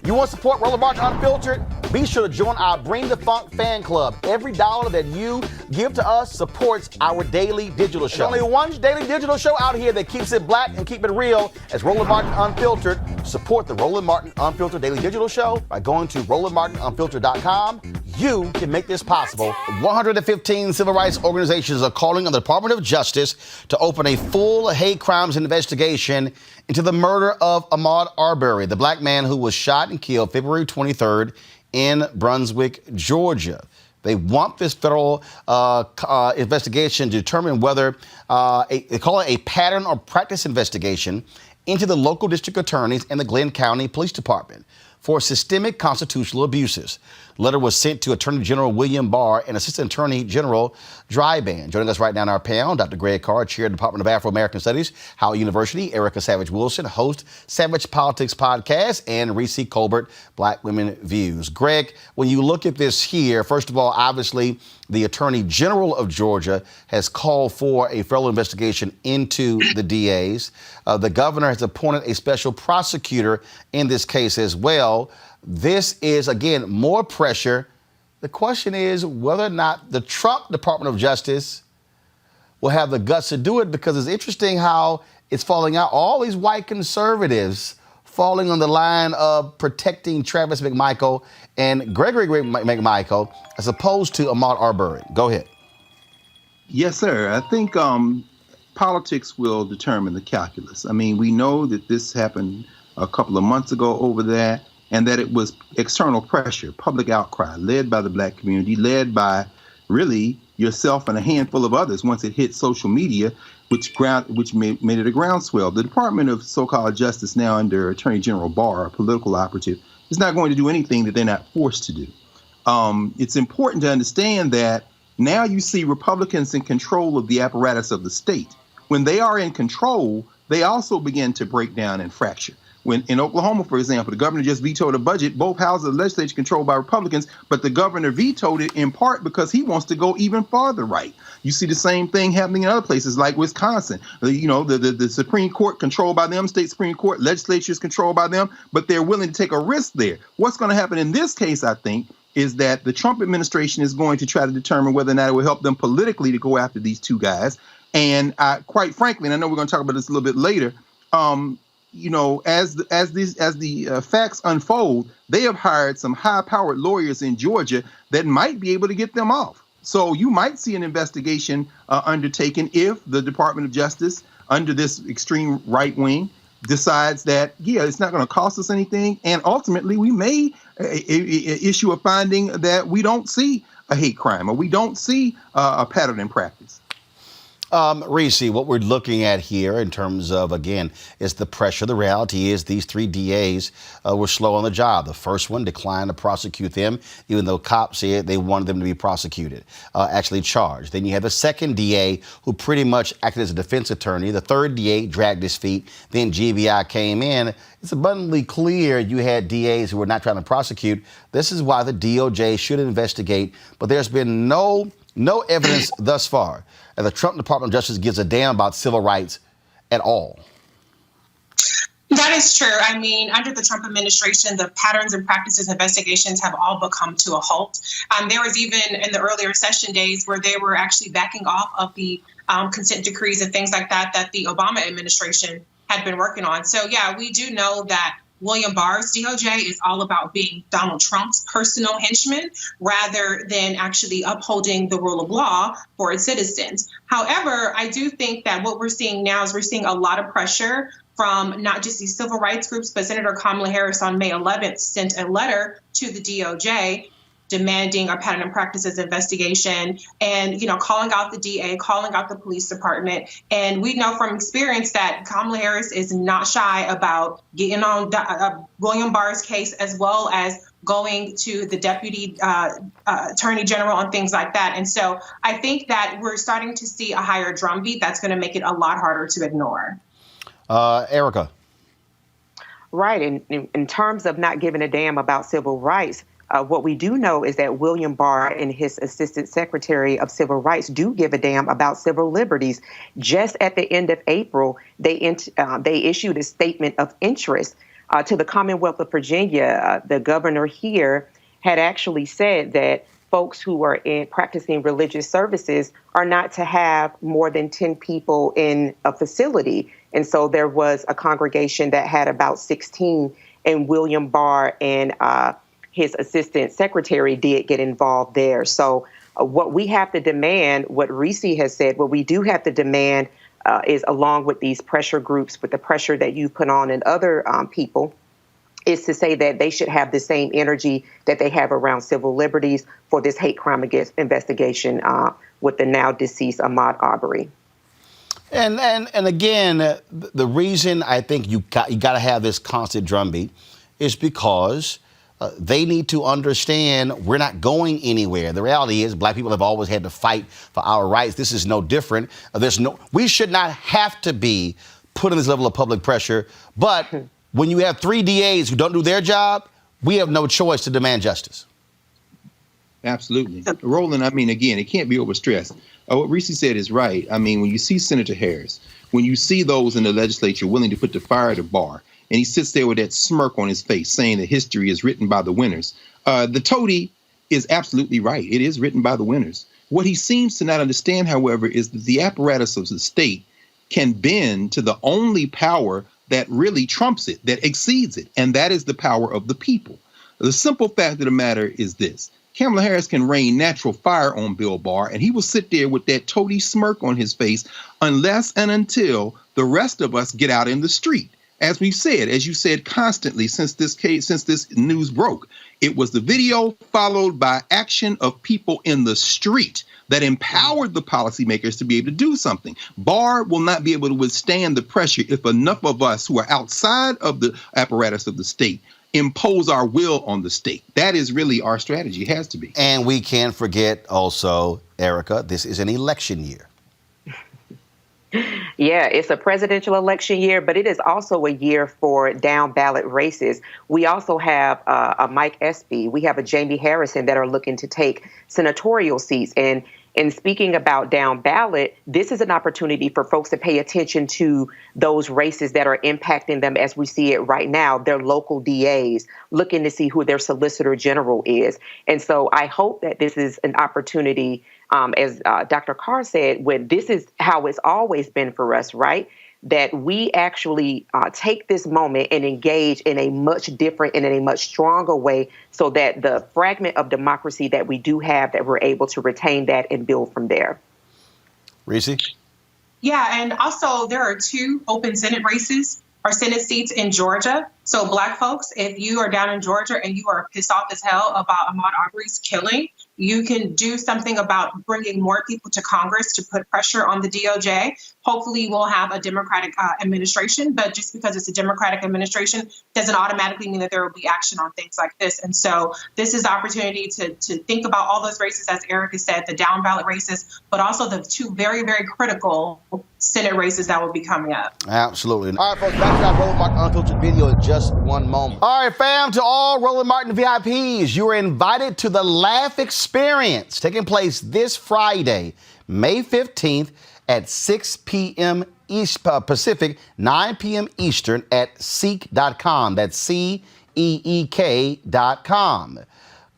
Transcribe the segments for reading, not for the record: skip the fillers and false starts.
You want to support Roland Martin Unfiltered? Be sure to join our Bring the Funk fan club. Every dollar that you give to us supports our daily digital show. There's only one daily digital show out here that keeps it black and keep it real as Roland Martin Unfiltered. Support the Roland Martin Unfiltered daily digital show by going to RolandMartinUnfiltered.com. You can make this possible. 115 civil rights organizations are calling on the Department of Justice to open a full hate crimes investigation into the murder of Ahmaud Arbery, the black man who was shot and killed February 23rd in Brunswick, Georgia. They want this federal investigation to determine whether they call it a pattern or practice investigation into the local district attorneys and the Glynn County Police Department for systemic constitutional abuses. The letter was sent to Attorney General William Barr and Assistant Attorney General Dreiband. Joining us right now in our panel, Dr. Greg Carr, Chair of the Department of Afro-American Studies, Howard University, Erica Savage-Wilson, host Savage Politics Podcast, and Reese Colbert, Black Women Views. Greg, when you look at this here, first of all, obviously, the Attorney General of Georgia has called for a federal investigation into the DAs. The governor has appointed a special prosecutor in this case as well. This is, again, more pressure. The question is whether or not the Trump Department of Justice will have the guts to do it, because it's interesting how it's falling out. All these white conservatives falling on the line of protecting Travis McMichael and Gregory McMichael as opposed to Ahmaud Arbery. Go ahead. Yes, sir. I think politics will determine the calculus. I mean, we know that this happened a couple of months ago over there, and that it was external pressure, public outcry, led by the black community, led by really yourself and a handful of others once it hit social media, which made it a groundswell. The Department of so-called Justice now under Attorney General Barr, a political operative, is not going to do anything that they're not forced to do. It's important to understand that now you see Republicans in control of the apparatus of the state. When they are in control, they also begin to break down and fracture. When in Oklahoma, for example, the governor just vetoed a budget, both houses of the legislature controlled by Republicans, but the governor vetoed it in part because he wants to go even farther right. You see the same thing happening in other places like Wisconsin. The Supreme Court controlled by them, state Supreme Court, legislatures controlled by them, but they're willing to take a risk there. What's going to happen in this case, I think, is that the Trump administration is going to try to determine whether or not it will help them politically to go after these two guys. And quite frankly, and I know we're going to talk about this a little bit later, as the facts unfold, they have hired some high-powered lawyers in Georgia that might be able to get them off. So you might see an investigation undertaken if the Department of Justice, under this extreme right wing, decides that, it's not going to cost us anything. And ultimately, we may issue a finding that we don't see a hate crime or we don't see a pattern in practice. Reese, what we're looking at here in terms of, again, is the pressure. The reality is these three DAs were slow on the job. The first one declined to prosecute them, even though cops said they wanted them to be prosecuted, actually charged. Then you have the second DA who pretty much acted as a defense attorney. The third DA dragged his feet. Then GBI came in. It's abundantly clear you had DAs who were not trying to prosecute. This is why the DOJ should investigate. But there's been no evidence thus far that the Trump Department of Justice gives a damn about civil rights at all. That is true. I mean, under the Trump administration, the patterns and practices investigations have all but come to a halt. There was even in the earlier session days where they were actually backing off of the consent decrees and things like that the Obama administration had been working on. So, yeah, we do know that William Barr's DOJ is all about being Donald Trump's personal henchman rather than actually upholding the rule of law for its citizens. However, I do think that what we're seeing now is we're seeing a lot of pressure from not just these civil rights groups, but Senator Kamala Harris on May 11th sent a letter to the DOJ demanding a pattern and practices investigation and, calling out the DA, calling out the police department. And we know from experience that Kamala Harris is not shy about getting on William Barr's case, as well as going to the deputy attorney general and things like that. And so I think that we're starting to see a higher drumbeat that's going to make it a lot harder to ignore. Erica. Right. In terms of not giving a damn about civil rights, what we do know is that William Barr and his Assistant Secretary of Civil Rights do give a damn about civil liberties. Just at the end of April, they issued a statement of interest to the Commonwealth of Virginia, the governor here had actually said that folks who are practicing religious services are not to have more than 10 people in a facility. And so there was a congregation that had about 16, and William Barr and his assistant secretary did get involved there. So what we have to demand, what Reese has said, what we do have to demand is, along with these pressure groups, with the pressure that you put on and other people, is to say that they should have the same energy that they have around civil liberties for this hate crime against investigation with the now deceased Ahmaud Arbery. And again, the reason I think you got to have this constant drumbeat is because they need to understand we're not going anywhere. The reality is black people have always had to fight for our rights. This is no different. We should not have to be put in this level of public pressure. But when you have 3 DAs who don't do their job, we have no choice to demand justice. Absolutely. Roland, I mean, again, it can't be overstressed. What Reese said is right. I mean, when you see Senator Harris, when you see those in the legislature willing to put the fire to Barr, and he sits there with that smirk on his face saying that history is written by the winners, the toady is absolutely right. It is written by the winners. What he seems to not understand, however, is that the apparatus of the state can bend to the only power that really trumps it, that exceeds it, and that is the power of the people. The simple fact of the matter is this. Kamala Harris can rain natural fire on Bill Barr, and he will sit there with that toady smirk on his face unless and until the rest of us get out in the street. As we've said, as you said constantly since this news broke, it was the video followed by action of people in the street that empowered the policymakers to be able to do something. Barr will not be able to withstand the pressure if enough of us who are outside of the apparatus of the state impose our will on the state. That is really our strategy. It has to be. And we can't forget also, Erica, this is an election year. Yeah, it's a presidential election year, but it is also a year for down ballot races. We also have a Mike Espy. We have a Jamie Harrison that are looking to take senatorial seats. And in speaking about down ballot, this is an opportunity for folks to pay attention to those races that are impacting them as we see it right now. Their local DAs, looking to see who their Solicitor General is. And so I hope that this is an opportunity, as Dr. Carr said, when this is how it's always been for us, right? That we actually take this moment and engage in a much different and in a much stronger way so that the fragment of democracy that we do have, that we're able to retain that and build from there. Reese? Yeah, and also there are 2 open Senate races or Senate seats in Georgia. So Black folks, if you are down in Georgia and you are pissed off as hell about Ahmaud Arbery's killing, you can do something about bringing more people to Congress to put pressure on the DOJ. Hopefully we'll have a Democratic administration, but just because it's a Democratic administration doesn't automatically mean that there will be action on things like this. And so this is the opportunity to think about all those races, as Erica said, the down ballot races, but also the 2 very, very critical Senate races that will be coming up. Absolutely. All right, folks, back to our Roland Martin Unfiltered video in just one moment. All right, fam, to all Roland Martin VIPs, you are invited to the Laugh Experience, taking place this Friday, May 15th at 6 p.m. Pacific, 9 p.m. Eastern at Ceek.com. That's CEEK.com.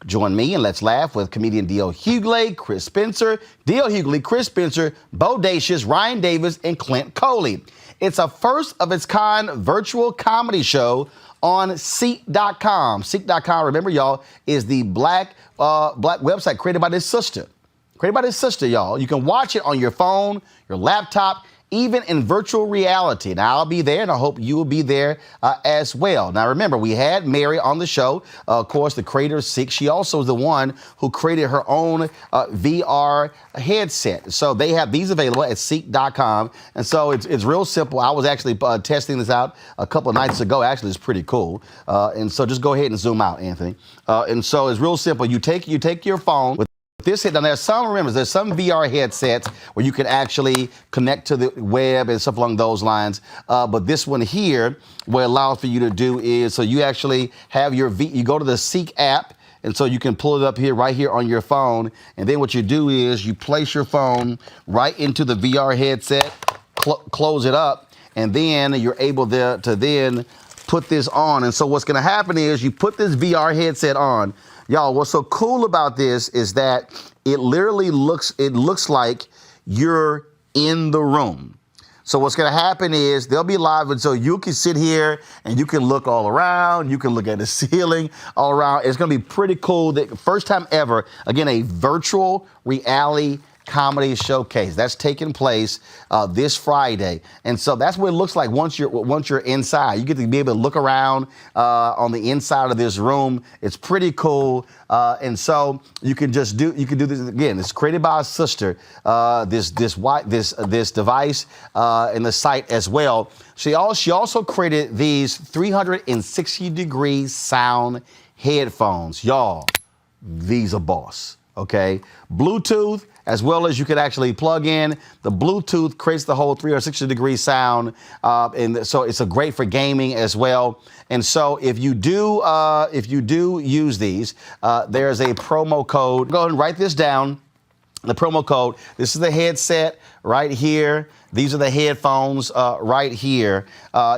Join me and let's laugh with comedian D.L. Hughley, Chris Spencer, D.L. Hughley, Chris Spencer, Bo Dacious, Ryan Davis, and Clint Coley. It's a first-of-its-kind virtual comedy show on Ceek.com. Ceek.com, remember, y'all, is the black website created by this sister. Y'all. You can watch it on your phone, your laptop, even in virtual reality. Now, I'll be there, and I hope you will be there as well. Now, remember, we had Mary on the show, of course, the creator of Ceek. She also is the one who created her own VR headset. So they have these available at Ceek.com. And so it's real simple. I was actually testing this out a couple of nights ago. Actually, it's pretty cool. And so just go ahead and zoom out, Anthony. And so it's real simple. You take your phone with this head. Now, there's some VR headsets where you can actually connect to the web and stuff along those lines. But this one here, what it allows for you to do is, so you actually have you go to the Ceek app, and so you can pull it up here, right here on your phone. And then what you do is you place your phone right into the VR headset, close it up, and then you're able to then put this on. And so what's going to happen is you put this VR headset on. Y'all, what's so cool about this is that it literally looks like you're in the room. So what's going to happen is they'll be live, and so you can sit here and you can look all around. You can look at the ceiling all around. It's going to be pretty cool. The first time ever, again, a virtual reality comedy showcase that's taking place this Friday, and so that's what it looks like once you're inside. You get to be able to look around on the inside of this room. It's pretty cool, and so you can do this again. It's created by a sister. This device and the site as well. She also created these 360-degree sound headphones. Y'all, these are boss. Okay, Bluetooth, as well as you could actually plug in. The Bluetooth creates the whole 360-degree sound, and so it's great for gaming as well. And so if you do use these, there's a promo code. Go ahead and write this down. The promo code. This is the headset right here. These are the headphones right here.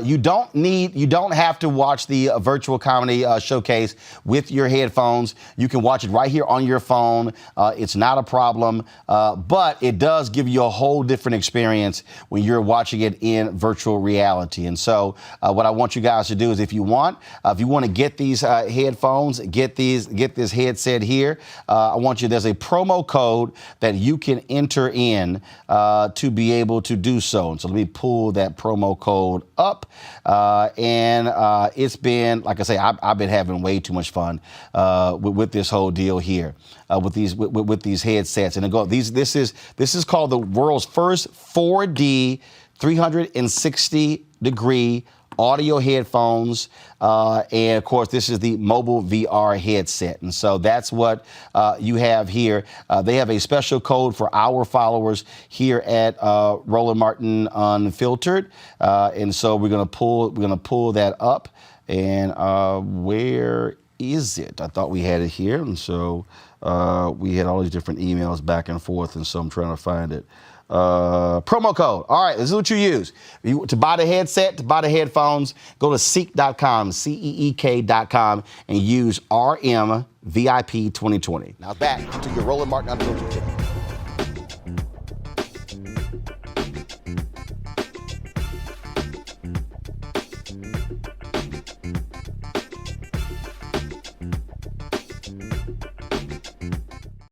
You don't have to watch the virtual comedy showcase with your headphones. You can watch it right here on your phone. It's not a problem, but it does give you a whole different experience when you're watching it in virtual reality. And so what I want you guys to do is if you want to get these headphones, get this headset here, there's a promo code that you can enter in to be able to do so. And so let me pull that promo code up. And it's been, like I say, I've been having way too much fun with this whole deal here with these headsets. And this is called the world's first 4D 360-degree audio headphones, and of course this is the mobile VR headset, and so that's what you have here. They have a special code for our followers here at Roland Martin Unfiltered, and so we're gonna pull that up. And where is it? I thought we had it here, and so we had all these different emails back and forth, and so I'm trying to find it. Promo code. All right, this is what you use. To buy the headset, to buy the headphones, go to Ceek.com, CEEK.com, and use RMVIP 2020. Now back to your Roland Martin Unfiltered channel.